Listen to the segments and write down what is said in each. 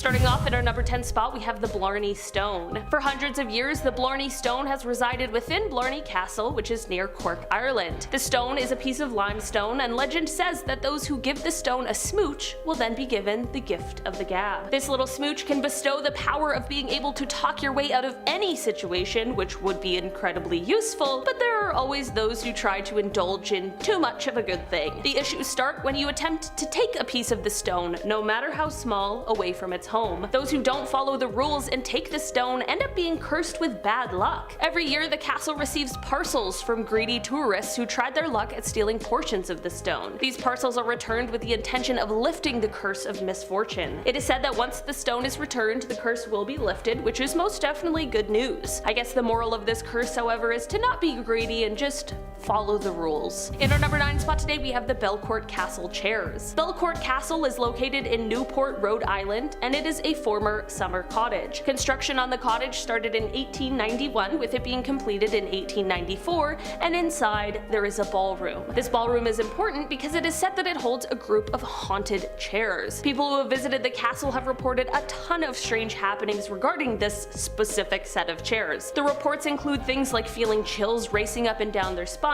Starting off at our number 10 spot, we have the Blarney Stone. For hundreds of years, the Blarney Stone has resided within Blarney Castle, which is near Cork, Ireland. The stone is a piece of limestone, and legend says that those who give the stone a smooch will then be given the gift of the gab. This little smooch can bestow the power of being able to talk your way out of any situation, which would be incredibly useful, but there are always those who try to indulge in too much of a good thing. The issues start when you attempt to take a piece of the stone, no matter how small, away from its home. Those who don't follow the rules and take the stone end up being cursed with bad luck. Every year, the castle receives parcels from greedy tourists who tried their luck at stealing portions of the stone. These parcels are returned with the intention of lifting the curse of misfortune. It is said that once the stone is returned, the curse will be lifted, which is most definitely good news. I guess the moral of this curse, however, is to not be greedy and just follow the rules. In our number 9 spot today, we have the Belcourt Castle chairs. Belcourt Castle is located in Newport, Rhode Island, and it is a former summer cottage. Construction on the cottage started in 1891, with it being completed in 1894, and inside there is a ballroom. This ballroom is important because it is said that it holds a group of haunted chairs. People who have visited the castle have reported a ton of strange happenings regarding this specific set of chairs. The reports include things like feeling chills racing up and down their spines,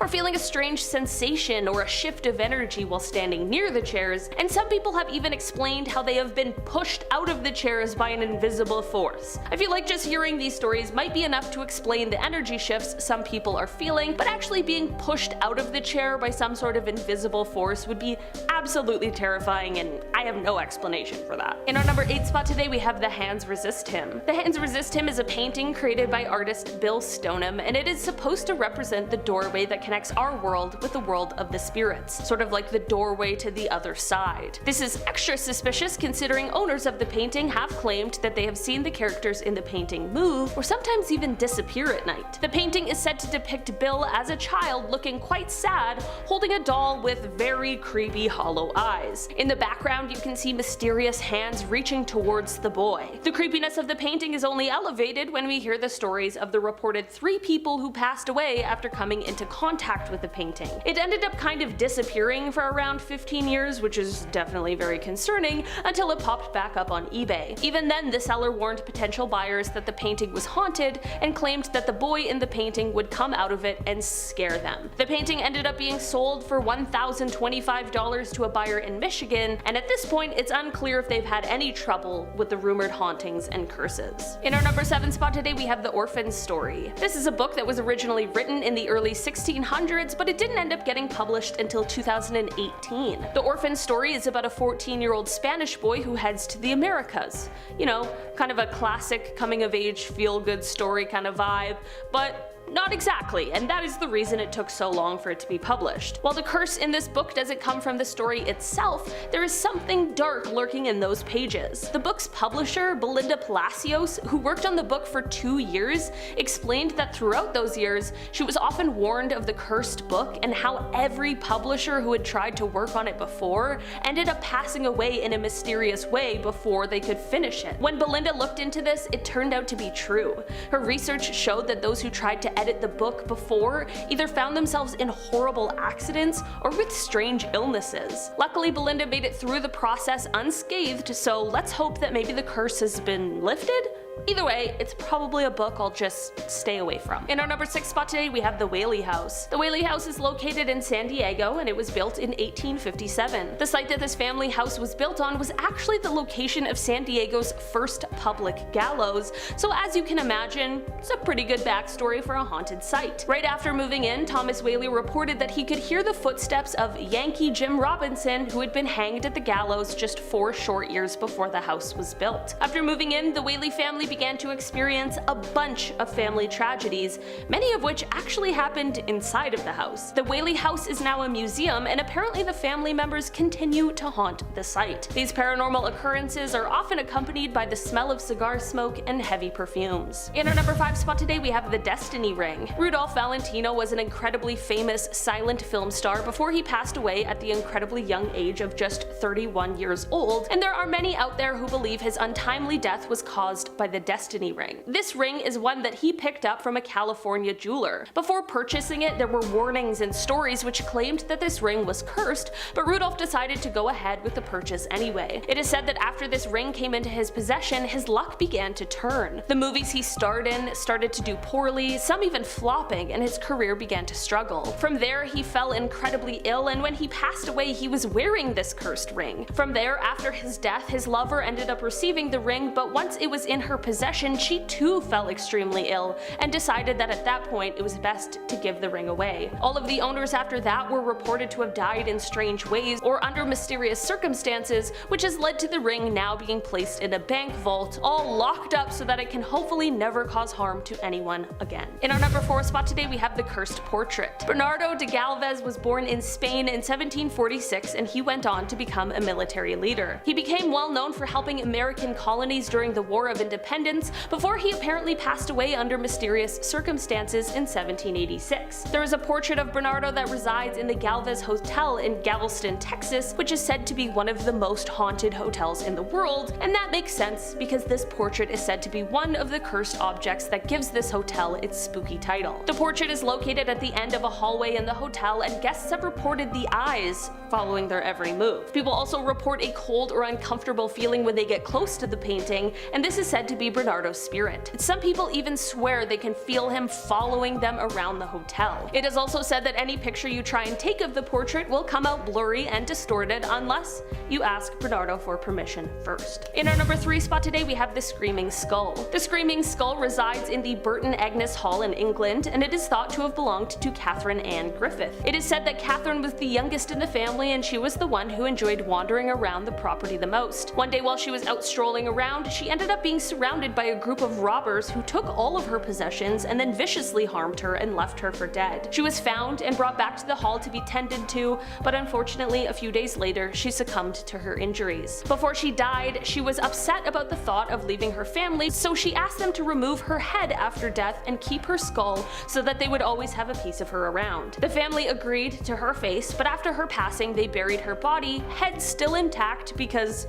or feeling a strange sensation or a shift of energy while standing near the chairs, and some people have even explained how they have been pushed out of the chairs by an invisible force. I feel like just hearing these stories might be enough to explain the energy shifts some people are feeling, but actually being pushed out of the chair by some sort of invisible force would be absolutely terrifying, and I have no explanation for that. In our number 8 spot today, we have The Hands Resist Him. The Hands Resist Him is a painting created by artist Bill Stoneham, and it is supposed to represent the doorway that connects our world with the world of the spirits, sort of like the doorway to the other side. This is extra suspicious considering owners of the painting have claimed that they have seen the characters in the painting move, or sometimes even disappear at night. The painting is said to depict Bill as a child looking quite sad, holding a doll with very creepy hollow eyes. In the background, you can see mysterious hands reaching towards the boy. The creepiness of the painting is only elevated when we hear the stories of the reported 3 people who passed away after coming into contact with the painting. It ended up kind of disappearing for around 15 years, which is definitely very concerning, until it popped back up on eBay. Even then, the seller warned potential buyers that the painting was haunted and claimed that the boy in the painting would come out of it and scare them. The painting ended up being sold for $1,025 to a buyer in Michigan, and at this point it's unclear if they've had any trouble with the rumored hauntings and curses. In our number 7 spot today, we have The Orphan's Story. This is a book that was originally written in the early 1600s, but it didn't end up getting published until 2018. The Orphan's Story is about a 14-year-old Spanish boy who heads to the Americas. You know, kind of a classic coming-of-age feel-good story kind of vibe, but not exactly, and that is the reason it took so long for it to be published. While the curse in this book doesn't come from the story itself, there is something dark lurking in those pages. The book's publisher, Belinda Palacios, who worked on the book for 2 years, explained that throughout those years, she was often warned of the cursed book and how every publisher who had tried to work on it before ended up passing away in a mysterious way before they could finish it. When Belinda looked into this, it turned out to be true. Her research showed that those who tried to edit the book before either found themselves in horrible accidents or with strange illnesses. Luckily, Belinda made it through the process unscathed, so let's hope that maybe the curse has been lifted? Either way, it's probably a book I'll just stay away from. In our number 6 spot today, we have the Whaley House. The Whaley House is located in San Diego, and it was built in 1857. The site that this family house was built on was actually the location of San Diego's first public gallows, so as you can imagine, it's a pretty good backstory for a haunted site. Right after moving in, Thomas Whaley reported that he could hear the footsteps of Yankee Jim Robinson, who had been hanged at the gallows just 4 short years before the house was built. After moving in, the Whaley family began to experience a bunch of family tragedies, many of which actually happened inside of the house. The Whaley House is now a museum, and apparently the family members continue to haunt the site. These paranormal occurrences are often accompanied by the smell of cigar smoke and heavy perfumes. In our number 5 spot today, we have the Destiny Ring. Rudolph Valentino was an incredibly famous silent film star before he passed away at the incredibly young age of just 31 years old, and there are many out there who believe his untimely death was caused by the Destiny ring. This ring is one that he picked up from a California jeweler. Before purchasing it, there were warnings and stories which claimed that this ring was cursed, but Rudolph decided to go ahead with the purchase anyway. It is said that after this ring came into his possession, his luck began to turn. The movies he starred in started to do poorly, some even flopping, and his career began to struggle. From there, he fell incredibly ill, and when he passed away, he was wearing this cursed ring. From there, after his death, his lover ended up receiving the ring, but once it was in her possession, she too fell extremely ill, and decided that at that point it was best to give the ring away. All of the owners after that were reported to have died in strange ways or under mysterious circumstances, which has led to the ring now being placed in a bank vault, all locked up so that it can hopefully never cause harm to anyone again. In our number 4 spot today, we have the cursed portrait. Bernardo de Galvez was born in Spain in 1746, and he went on to become a military leader. He became well known for helping American colonies during the War of Independence before he apparently passed away under mysterious circumstances in 1786. There is a portrait of Bernardo that resides in the Galvez Hotel in Galveston, Texas, which is said to be one of the most haunted hotels in the world, and that makes sense because this portrait is said to be one of the cursed objects that gives this hotel its spooky title. The portrait is located at the end of a hallway in the hotel, and guests have reported the eyes following their every move. People also report a cold or uncomfortable feeling when they get close to the painting, and this is said to be Bernardo's spirit. Some people even swear they can feel him following them around the hotel. It is also said that any picture you try and take of the portrait will come out blurry and distorted unless you ask Bernardo for permission first. In our number 3 spot today, we have the Screaming Skull. The Screaming Skull resides in the Burton Agnes Hall in England, and it is thought to have belonged to Catherine Ann Griffith. It is said that Catherine was the youngest in the family, and she was the one who enjoyed wandering around the property the most. One day while she was out strolling around, she ended up being surrounded by a group of robbers who took all of her possessions and then viciously harmed her and left her for dead. She was found and brought back to the hall to be tended to, but unfortunately a few days later she succumbed to her injuries. Before she died, she was upset about the thought of leaving her family, so she asked them to remove her head after death and keep her skull so that they would always have a piece of her around. The family agreed to her face, but after her passing they buried her body, head still intact, because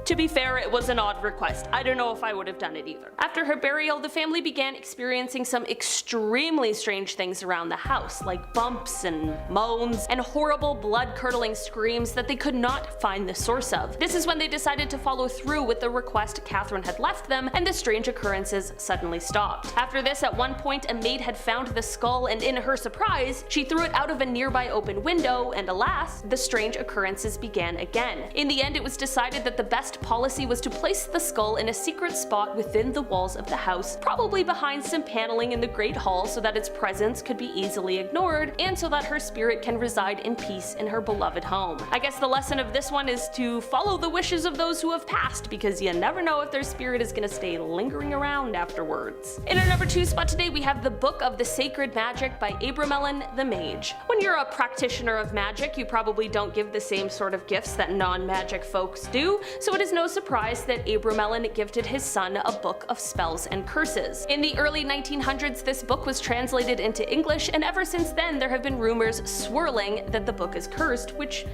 to be fair, it was an odd request. I don't know if I would have done it either. After her burial, the family began experiencing some extremely strange things around the house, like bumps and moans and horrible blood-curdling screams that they could not find the source of. This is when they decided to follow through with the request Catherine had left them, and the strange occurrences suddenly stopped. After this, at one point, a maid had found the skull, and in her surprise, she threw it out of a nearby open window, and alas, the strange occurrences began again. In the end, it was decided that the best policy was to place the skull in a secret spot within the walls of the house, probably behind some paneling in the Great Hall so that its presence could be easily ignored, and so that her spirit can reside in peace in her beloved home. I guess the lesson of this one is to follow the wishes of those who have passed, because you never know if their spirit is gonna stay lingering around afterwards. In our number 2 spot today, we have the Book of the Sacred Magic by Abramelin the Mage. When you're a practitioner of magic, you probably don't give the same sort of gifts that non-magic folks do, so it is no surprise that Abramelin gifted his son a book of spells and curses. In the early 1900s, this book was translated into English, and ever since then there have been rumors swirling that the book is cursed, which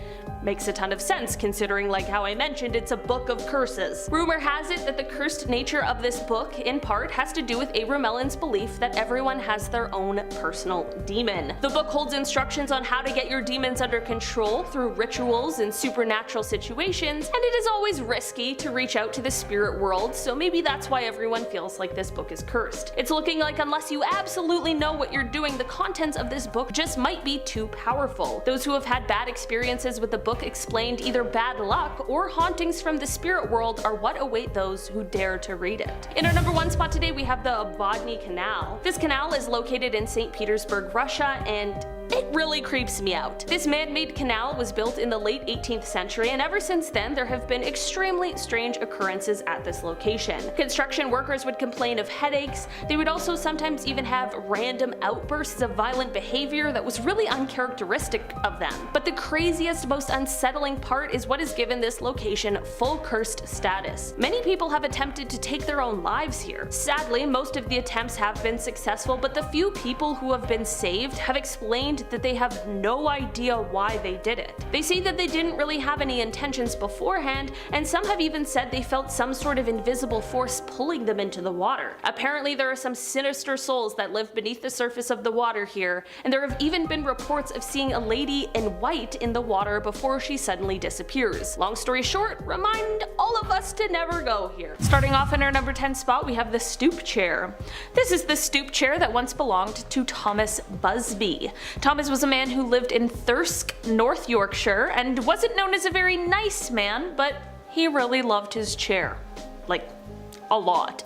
makes a ton of sense considering, like how I mentioned, it's a book of curses. Rumor has it that the cursed nature of this book, in part, has to do with Abramelin's belief that everyone has their own personal demon. The book holds instructions on how to get your demons under control through rituals and supernatural situations, and it is always risky to reach out to the spirit world, so maybe that's why everyone feels like this book is cursed. It's looking like unless you absolutely know what you're doing, the contents of this book just might be too powerful. Those who have had bad experiences with the book explained either bad luck or hauntings from the spirit world are what await those who dare to read it. In our number 1 spot today, we have the Bodny Canal. This canal is located in St. Petersburg, Russia, and it really creeps me out. This man-made canal was built in the late 18th century, and ever since then there have been extremely strange occurrences at this location. Construction workers would complain of headaches. They would also sometimes even have random outbursts of violent behavior that was really uncharacteristic of them. But the craziest, most unsettling part is what has given this location full cursed status. Many people have attempted to take their own lives here. Sadly, most of the attempts have been successful, but the few people who have been saved have explained that they have no idea why they did it. They say that they didn't really have any intentions beforehand, and some have even said they felt some sort of invisible force pulling them into the water. Apparently there are some sinister souls that live beneath the surface of the water here, and there have even been reports of seeing a lady in white in the water before she suddenly disappears. Long story short, remind all of us to never go here. Starting off in our number 10 spot, we have the Stoop chair. This is the Stoop chair that once belonged to Thomas Busby. Thomas was a man who lived in Thirsk, North Yorkshire, and wasn't known as a very nice man, but he really loved his chair. Like, a lot.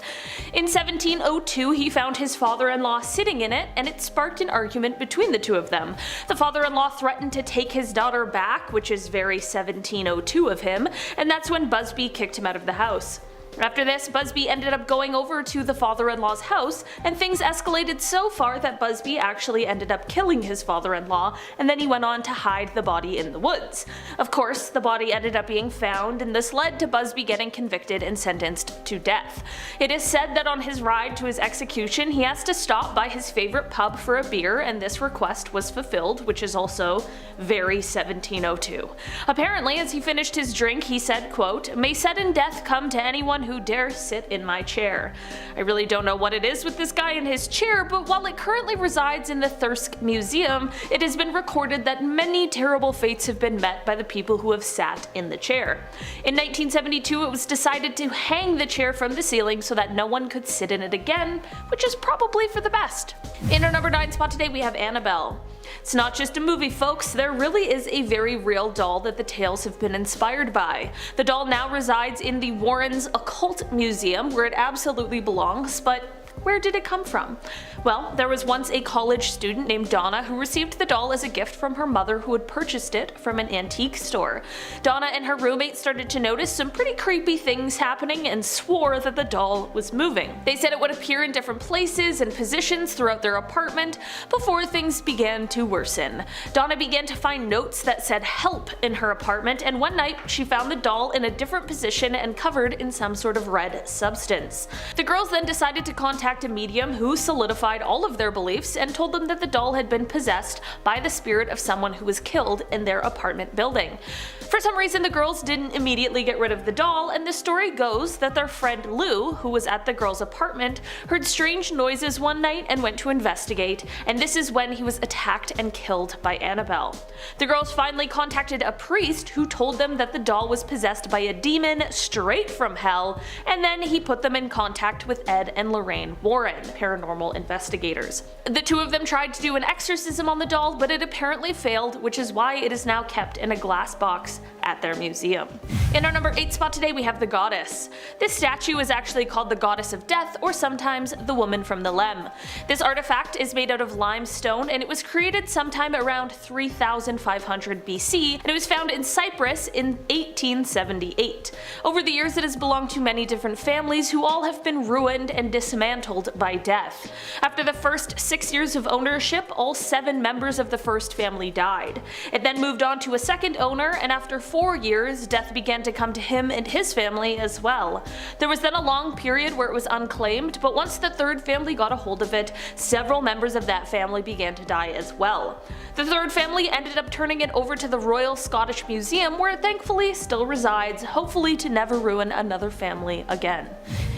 In 1702, he found his father-in-law sitting in it, and it sparked an argument between the two of them. The father-in-law threatened to take his daughter back, which is very 1702 of him, and that's when Busby kicked him out of the house. After this, Busby ended up going over to the father-in-law's house, and things escalated so far that Busby actually ended up killing his father-in-law, and then he went on to hide the body in the woods. Of course, the body ended up being found, and this led to Busby getting convicted and sentenced to death. It is said that on his ride to his execution, he has to stop by his favorite pub for a beer, and this request was fulfilled, which is also very 1702. Apparently, as he finished his drink, he said, quote, "May sudden death come to anyone who dare sit in my chair." I really don't know what it is with this guy in his chair, but while it currently resides in the Thirsk Museum, it has been recorded that many terrible fates have been met by the people who have sat in the chair. In 1972, it was decided to hang the chair from the ceiling so that no one could sit in it again, which is probably for the best. In our number 9 spot today, we have Annabelle. It's not just a movie, folks, there really is a very real doll that the tales have been inspired by. The doll now resides in the Warrens Occult Museum, where it absolutely belongs, but where did it come from? Well, there was once a college student named Donna who received the doll as a gift from her mother, who had purchased it from an antique store. Donna and her roommate started to notice some pretty creepy things happening and swore that the doll was moving. They said it would appear in different places and positions throughout their apartment before things began to worsen. Donna began to find notes that said help in her apartment, and one night she found the doll in a different position and covered in some sort of red substance. The girls then decided to contact a medium who solidified all of their beliefs and told them that the doll had been possessed by the spirit of someone who was killed in their apartment building. For some reason, the girls didn't immediately get rid of the doll, and the story goes that their friend Lou, who was at the girls' apartment, heard strange noises one night and went to investigate, and this is when he was attacked and killed by Annabelle. The girls finally contacted a priest who told them that the doll was possessed by a demon straight from hell, and then he put them in contact with Ed and Lorraine Warren, paranormal investigators. The two of them tried to do an exorcism on the doll, but it apparently failed, which is why it is now kept in a glass box at their museum. In our number 8 spot today, we have the Goddess. This statue is actually called the Goddess of Death, or sometimes the Woman from the Lem. This artifact is made out of limestone, and it was created sometime around 3500 BC, and it was found in Cyprus in 1878. Over the years, it has belonged to many different families who all have been ruined and dismantled by death. After the first 6 years of ownership, all 7 members of the first family died. It then moved on to a second owner, and after 4 years, death began to come to him and his family as well. There was then a long period where it was unclaimed, but once the third family got a hold of it, several members of that family began to die as well. The third family ended up turning it over to the Royal Scottish Museum, where it thankfully still resides, hopefully to never ruin another family again.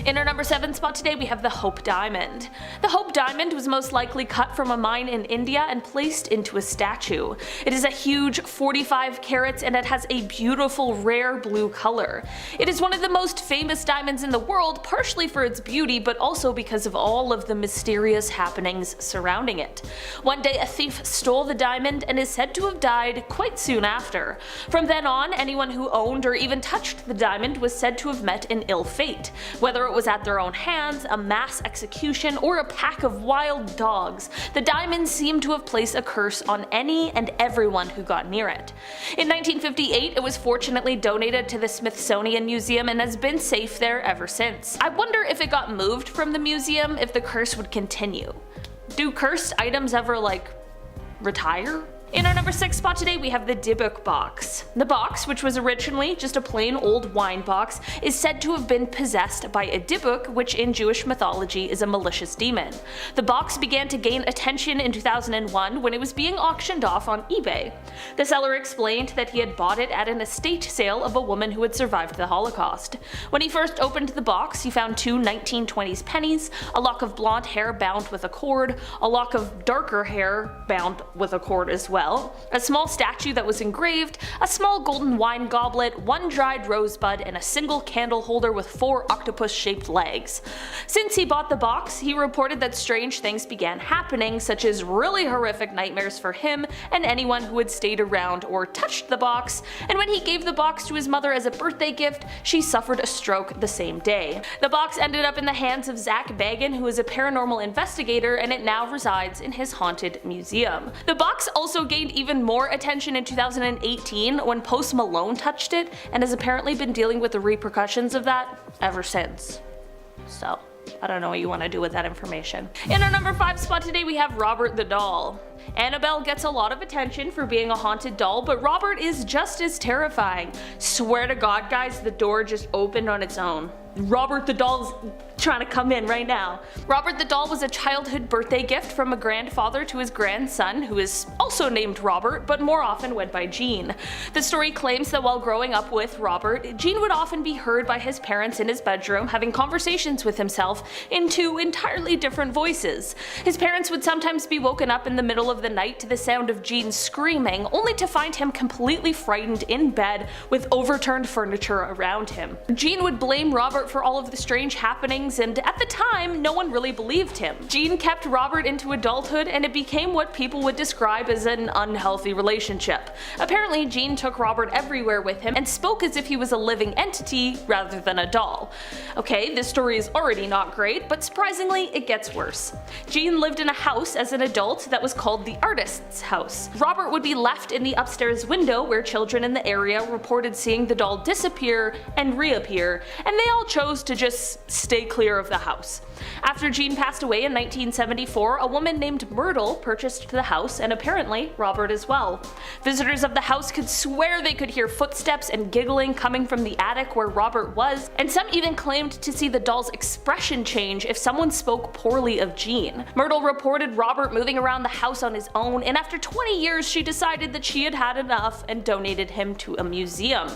In our number 7 spot today, we have the Hope Diamond. The Hope Diamond was most likely cut from a mine in India and placed into a statue. It is a huge 45 carats, and it has a beautiful rare blue color. It is one of the most famous diamonds in the world, partially for its beauty, but also because of all of the mysterious happenings surrounding it. One day a thief stole the diamond and is said to have died quite soon after. From then on, anyone who owned or even touched the diamond was said to have met an ill fate. Whether it was at their own hands, a mass execution, or a pack of wild dogs, the diamond seemed to have placed a curse on any and everyone who got near it. In 1958, it was fortunately donated to the Smithsonian Museum and has been safe there ever since. I wonder if it got moved from the museum, if the curse would continue. Do cursed items ever, like, retire? In our number 6 spot today, we have the Dybbuk box. The box, which was originally just a plain old wine box, is said to have been possessed by a Dybbuk, which in Jewish mythology is a malicious demon. The box began to gain attention in 2001 when it was being auctioned off on eBay. The seller explained that he had bought it at an estate sale of a woman who had survived the Holocaust. When he first opened the box, he found 2 1920s pennies, a lock of blonde hair bound with a cord, a lock of darker hair bound with a cord as well, a small statue that was engraved, a small golden wine goblet, 1 dried rosebud, and a single candle holder with 4 octopus-shaped legs. Since he bought the box, he reported that strange things began happening, such as really horrific nightmares for him and anyone who had stayed around or touched the box, and when he gave the box to his mother as a birthday gift, she suffered a stroke the same day. The box ended up in the hands of Zach Bagan, who is a paranormal investigator, and it now resides in his haunted museum. The box also gained even more attention in 2018 when Post Malone touched it, and has apparently been dealing with the repercussions of that ever since. So, I don't know what you want to do with that information. In our number 5 spot today, we have Robert the Doll. Annabelle gets a lot of attention for being a haunted doll, but Robert is just as terrifying. Swear to God, guys, the door just opened on its own. Robert the Doll's trying to come in right now. Robert the Doll was a childhood birthday gift from a grandfather to his grandson, who is also named Robert, but more often went by Gene. The story claims that while growing up with Robert, Gene would often be heard by his parents in his bedroom having conversations with himself in 2 entirely different voices. His parents would sometimes be woken up in the middle of the night to the sound of Gene screaming, only to find him completely frightened in bed with overturned furniture around him. Gene would blame Robert for all of the strange happenings, and at the time, no one really believed him. Gene kept Robert into adulthood, and it became what people would describe as an unhealthy relationship. Apparently, Gene took Robert everywhere with him and spoke as if he was a living entity rather than a doll. Okay, this story is already not great, but surprisingly, it gets worse. Gene lived in a house as an adult that was called the Artist's House. Robert would be left in the upstairs window where children in the area reported seeing the doll disappear and reappear, and they all chose to just stay clear of the house. After Gene passed away in 1974, a woman named Myrtle purchased the house, and apparently Robert as well. Visitors of the house could swear they could hear footsteps and giggling coming from the attic where Robert was, and some even claimed to see the doll's expression change if someone spoke poorly of Gene. Myrtle reported Robert moving around the house on his own, and after 20 years she decided that she had had enough and donated him to a museum.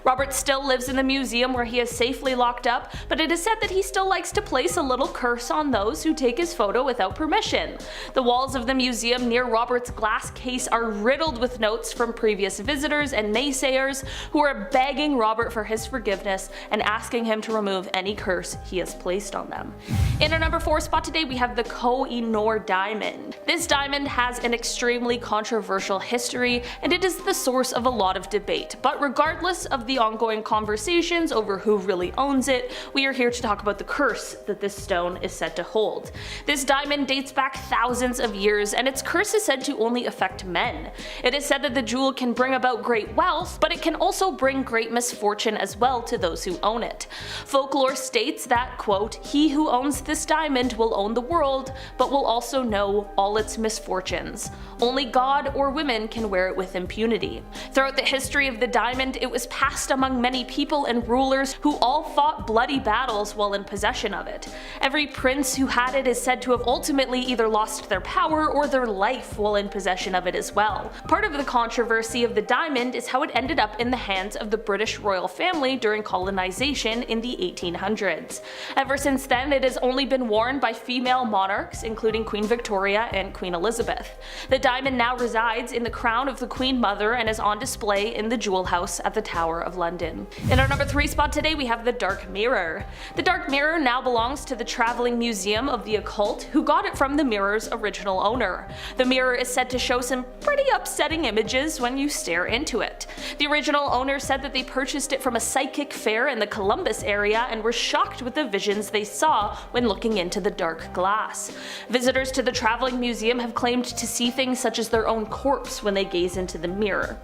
Robert still lives in the museum where he is safely locked up, but it is said that he still likes to place a little curse on those who take his photo without permission. The walls of the museum near Robert's glass case are riddled with notes from previous visitors and naysayers who are begging Robert for his forgiveness and asking him to remove any curse he has placed on them. In our number 4 spot today, we have the Koh-I-Noor Diamond. This diamond has an extremely controversial history, and it is the source of a lot of debate, but regardless of the ongoing conversations over who really owns it, we are here to talk about the curse that this stone is said to hold. This diamond dates back thousands of years, and its curse is said to only affect men. It is said that the jewel can bring about great wealth, but it can also bring great misfortune as well to those who own it. Folklore states that, quote, "He who owns this diamond will own the world, but will also know all its misfortunes. Only God or women can wear it with impunity." Throughout the history of the diamond, it was passed among many people and rulers who all fought bloody battles while in possession of it. Every prince who had it is said to have ultimately either lost their power or their life while in possession of it as well. Part of the controversy of the diamond is how it ended up in the hands of the British royal family during colonization in the 1800s. Ever since then, it has only been worn by female monarchs, including Queen Victoria and Queen Elizabeth. The diamond now resides in the crown of the Queen Mother and is on display in the Jewel House at the Tower of London. In our number 3 spot today, we have the Dark Mirror. The Dark Mirror now belongs to the Traveling Museum of the Occult, who got it from the mirror's original owner. The mirror is said to show some pretty upsetting images when you stare into it. The original owner said that they purchased it from a psychic fair in the Columbus area and were shocked with the visions they saw when looking into the dark glass. Visitors to the Traveling Museum have claimed to see things such as their own corpse when they gaze into the mirror.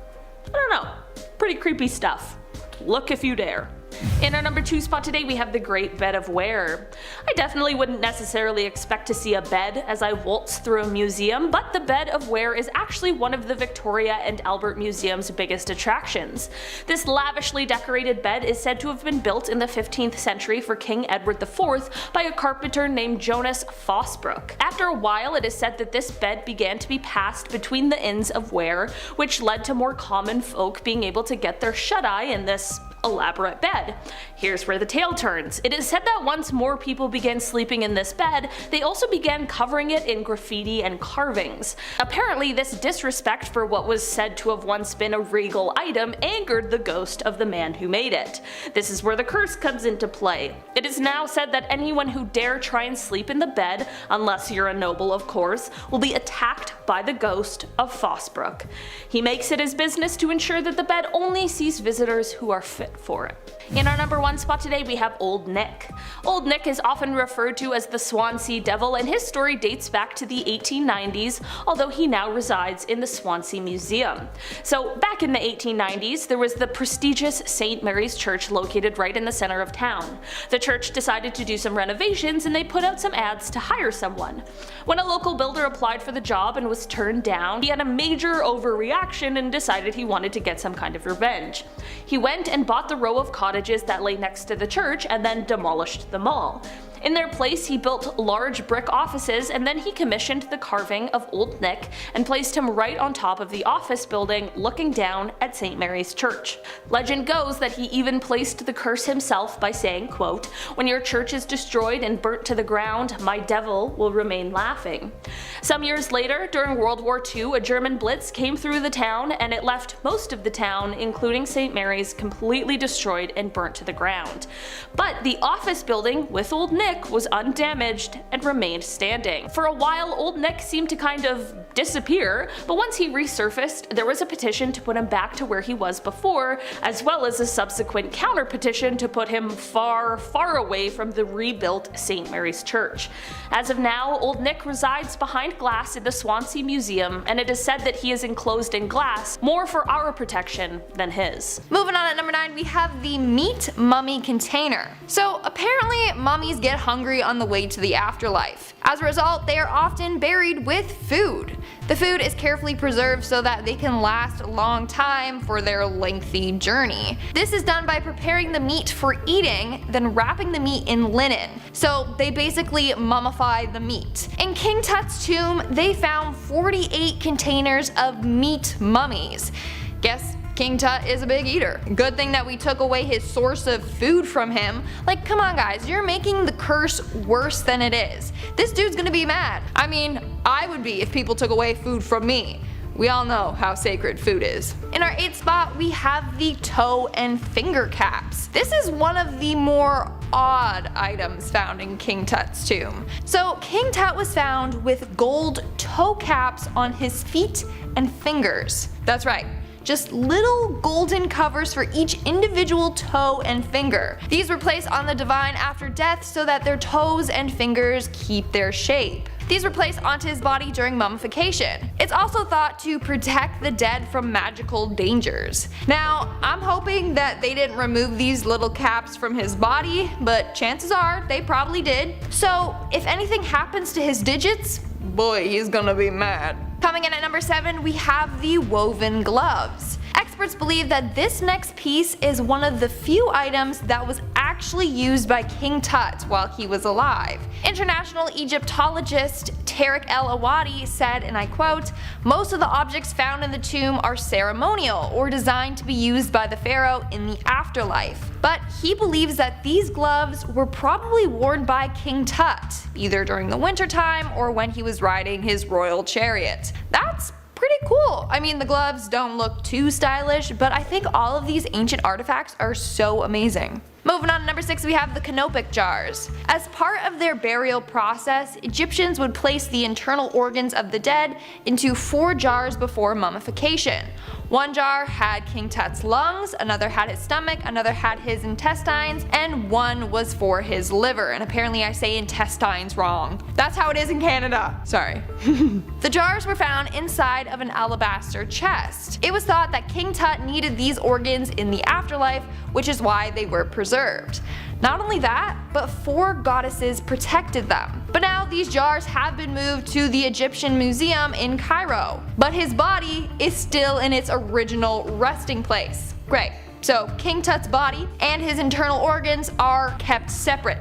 I don't know, pretty creepy stuff. Look if you dare. In our number 2 spot today we have the Great Bed of Ware. I definitely wouldn't necessarily expect to see a bed as I waltz through a museum, but the Bed of Ware is actually one of the Victoria and Albert Museum's biggest attractions. This lavishly decorated bed is said to have been built in the 15th century for King Edward IV by a carpenter named Jonas Fosbrook. After a while, it is said that this bed began to be passed between the inns of Ware, which led to more common folk being able to get their shut-eye in this elaborate bed. Here's where the tale turns. It is said that once more people began sleeping in this bed, they also began covering it in graffiti and carvings. Apparently, this disrespect for what was said to have once been a regal item angered the ghost of the man who made it. This is where the curse comes into play. It is now said that anyone who dare try and sleep in the bed, unless you're a noble of course, will be attacked by the ghost of Fosbrook. He makes it his business to ensure that the bed only sees visitors who are fit for it. In our number 1 spot today we have Old Nick. Old Nick is often referred to as the Swansea Devil, and his story dates back to the 1890s, although he now resides in the Swansea Museum. So back in the 1890s there was the prestigious St. Mary's Church located right in the center of town. The church decided to do some renovations and they put out some ads to hire someone. When a local builder applied for the job and was turned down, he had a major overreaction and decided he wanted to get some kind of revenge. He went and bought the row of cottages that lay next to the church and then demolished them all. In their place he built large brick offices, and then he commissioned the carving of Old Nick and placed him right on top of the office building looking down at St. Mary's Church. Legend goes that he even placed the curse himself by saying, quote, "When your church is destroyed and burnt to the ground, my devil will remain laughing." Some years later, during World War II, a German blitz came through the town and it left most of the town, including St. Mary's, completely destroyed and burnt to the ground. But the office building with Old Nick was undamaged and remained standing. For a while, Old Nick seemed to kind of disappear, but once he resurfaced, there was a petition to put him back to where he was before, as well as a subsequent counter petition to put him far, far away from the rebuilt St. Mary's Church. As of now, Old Nick resides behind glass in the Swansea Museum, and it is said that he is enclosed in glass more for our protection than his. Moving on at number 9, we have the meat mummy container. So apparently mummies get hungry on the way to the afterlife. As a result, they are often buried with food. The food is carefully preserved so that they can last a long time for their lengthy journey. This is done by preparing the meat for eating, then wrapping the meat in linen. So they basically mummify the meat. In King Tut's tomb, they found 48 containers of meat mummies. Guess King Tut is a big eater. Good thing that we took away his source of food from him. Like, come on guys, you're making the curse worse than it is. This dude's gonna be mad. I mean, I would be if people took away food from me. We all know how sacred food is. In our 8th spot, we have the toe and finger caps. This is one of the more odd items found in King Tut's tomb. So King Tut was found with gold toe caps on his feet and fingers. That's right. Just little golden covers for each individual toe and finger. These were placed on the divine after death so that their toes and fingers keep their shape. These were placed onto his body during mummification. It's also thought to protect the dead from magical dangers. Now, I'm hoping that they didn't remove these little caps from his body, but chances are they probably did. So if anything happens to his digits, boy, he's gonna be mad. Coming in at number 7, we have the woven gloves. Experts believe that this next piece is one of the few items that was actually used by King Tut while he was alive. International Egyptologist Tariq El-Awadi said, and I quote, "Most of the objects found in the tomb are ceremonial or designed to be used by the pharaoh in the afterlife. But he believes that these gloves were probably worn by King Tut, either during the wintertime or when he was riding his royal chariot." That's pretty cool. I mean, the gloves don't look too stylish, but I think all of these ancient artifacts are so amazing. Moving on to number 6, we have the canopic jars. As part of their burial process, Egyptians would place the internal organs of the dead into 4 jars before mummification. One jar had King Tut's lungs, another had his stomach, another had his intestines, and one was for his liver. And apparently I say intestines wrong. That's how it is in Canada. Sorry. The jars were found inside of an alabaster chest. It was thought that King Tut needed these organs in the afterlife, which is why they were preserved. Not only that, but 4 goddesses protected them. But now these jars have been moved to the Egyptian Museum in Cairo, but his body is still in its original resting place. Great. So King Tut's body and his internal organs are kept separate.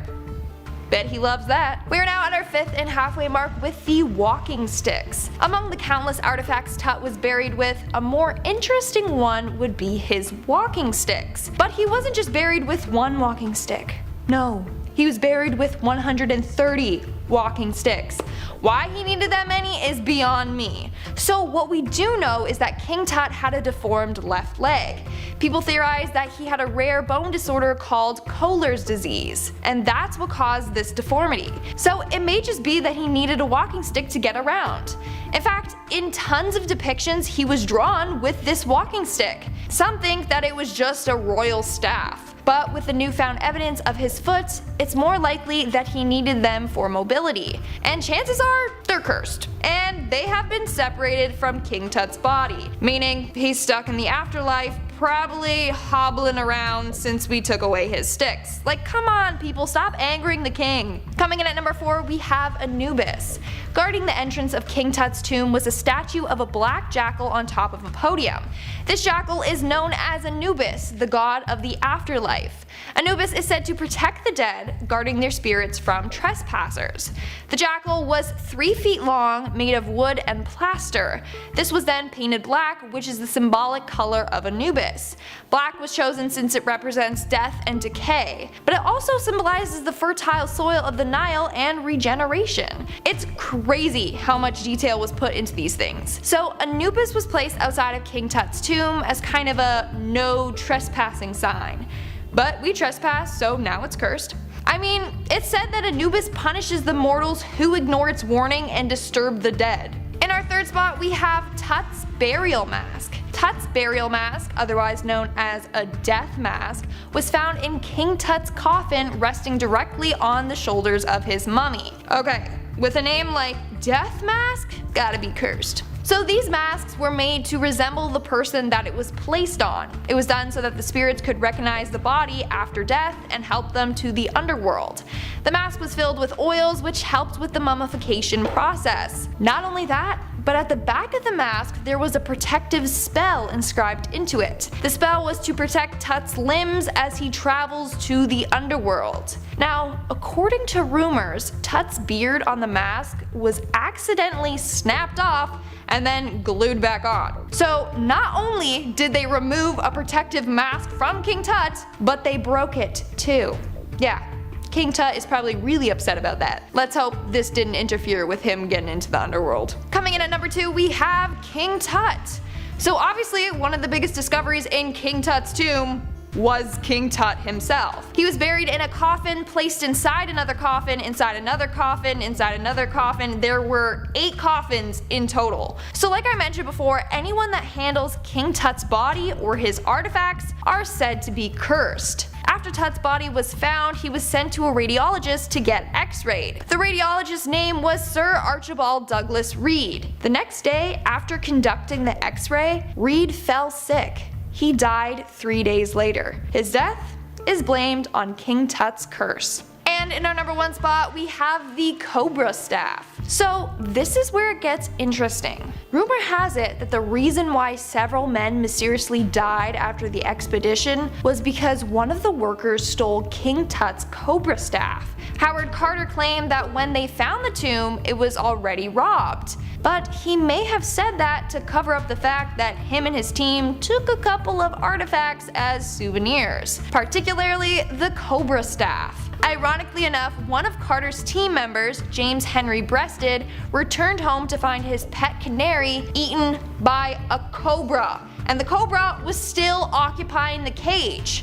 Bet he loves that. We are now at our 5th and halfway mark with the walking sticks. Among the countless artifacts Tut was buried with, a more interesting one would be his walking sticks. But he wasn't just buried with one walking stick. No, he was buried with 130 walking sticks. Why he needed that many is beyond me. So what we do know is that King Tut had a deformed left leg. People theorize that he had a rare bone disorder called Kohler's disease, and that's what caused this deformity. So it may just be that he needed a walking stick to get around. In fact, in tons of depictions he was drawn with this walking stick. Some think that it was just a royal staff. But with the newfound evidence of his foot, it's more likely that he needed them for mobility. And chances are, they're cursed. And they have been separated from King Tut's body, meaning he's stuck in the afterlife, probably hobbling around since we took away his sticks. Like, come on people, stop angering the king. Coming in at number 4, we have Anubis. Guarding the entrance of King Tut's tomb was a statue of a black jackal on top of a podium. This jackal is known as Anubis, the god of the afterlife. Anubis is said to protect the dead, guarding their spirits from trespassers. The jackal was 3 feet long, made of wood and plaster. This was then painted black, which is the symbolic color of Anubis. Black was chosen since it represents death and decay, but it also symbolizes the fertile soil of the Nile and regeneration. It's crazy how much detail was put into these things. So Anubis was placed outside of King Tut's tomb as kind of a no trespassing sign. But we trespassed, so now it's cursed. I mean, it's said that Anubis punishes the mortals who ignore its warning and disturb the dead. In our 3rd spot, we have Tut's burial mask. Tut's burial mask, otherwise known as a death mask, was found in King Tut's coffin resting directly on the shoulders of his mummy. Okay, with a name like Death Mask, gotta be cursed. So these masks were made to resemble the person that it was placed on. It was done so that the spirits could recognize the body after death and help them to the underworld. The mask was filled with oils which helped with the mummification process. Not only that, but at the back of the mask there was a protective spell inscribed into it. The spell was to protect Tut's limbs as he travels to the underworld. Now, according to rumors, Tut's beard on the mask was accidentally snapped off and then glued back on. So not only did they remove a protective mask from King Tut, but they broke it too. Yeah, King Tut is probably really upset about that. Let's hope this didn't interfere with him getting into the underworld. Coming in at number 2, we have King Tut. So obviously one of the biggest discoveries in King Tut's tomb was King Tut himself. He was buried in a coffin, placed inside another coffin, inside another coffin, inside another coffin. There were 8 coffins in total. So like I mentioned before, anyone that handles King Tut's body or his artifacts are said to be cursed. After Tut's body was found, he was sent to a radiologist to get x-rayed. The radiologist's name was Sir Archibald Douglas Reed. The next day, after conducting the x-ray, Reed fell sick. He died 3 days later. His death is blamed on King Tut's curse. And in our number 1 spot, we have the Cobra Staff. So this is where it gets interesting. Rumor has it that the reason why several men mysteriously died after the expedition was because one of the workers stole King Tut's Cobra Staff. Howard Carter claimed that when they found the tomb, it was already robbed. But he may have said that to cover up the fact that him and his team took a couple of artifacts as souvenirs, particularly the Cobra Staff. Ironically enough, one of Carter's team members, James Henry Breasted, returned home to find his pet canary eaten by a cobra, and the cobra was still occupying the cage.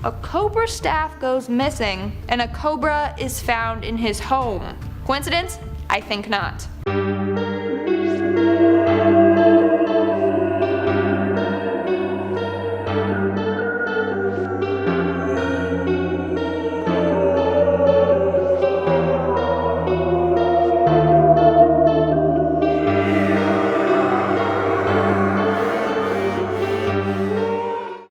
A Cobra Staff goes missing, and a cobra is found in his home. Coincidence? I think not.